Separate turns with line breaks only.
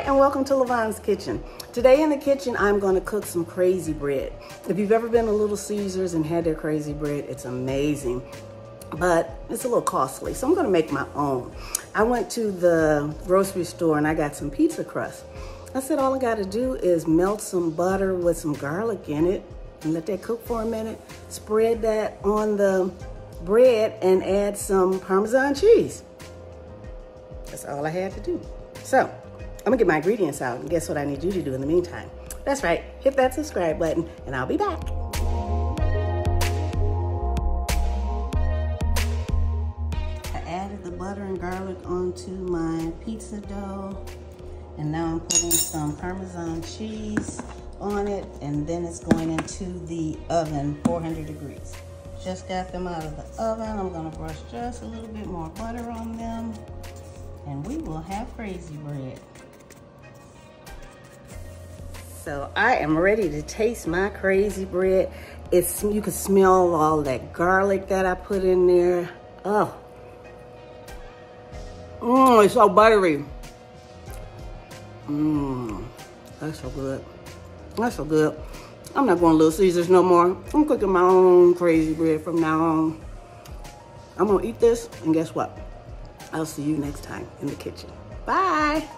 and welcome to Lavonne's Kitchen. Today in the kitchen, I'm going to cook some crazy bread. If you've ever been to Little Caesars and had their crazy bread, it's amazing, but it's a little costly, so I'm going to make my own. I went to the grocery store and I got some pizza crust. I said all I got to do is melt some butter with some garlic in it and let that cook for a minute, spread that on the bread and add some Parmesan cheese. That's all I had to do. So, I'm gonna get my ingredients out and guess what I need you to do in the meantime? That's right, hit that subscribe button and I'll be back. I added the butter and garlic onto my pizza dough and now I'm putting some Parmesan cheese on it and then it's going into the oven, 400 degrees. Just got them out of the oven. I'm gonna brush just a little bit more butter on them and we will have crazy bread. So I am ready to taste my crazy bread. You can smell all that garlic that I put in there. Oh, it's so buttery. That's so good. That's so good. I'm not going to Little Caesars no more. I'm cooking my own crazy bread from now on. I'm gonna eat this and guess what? I'll see you next time in the kitchen. Bye.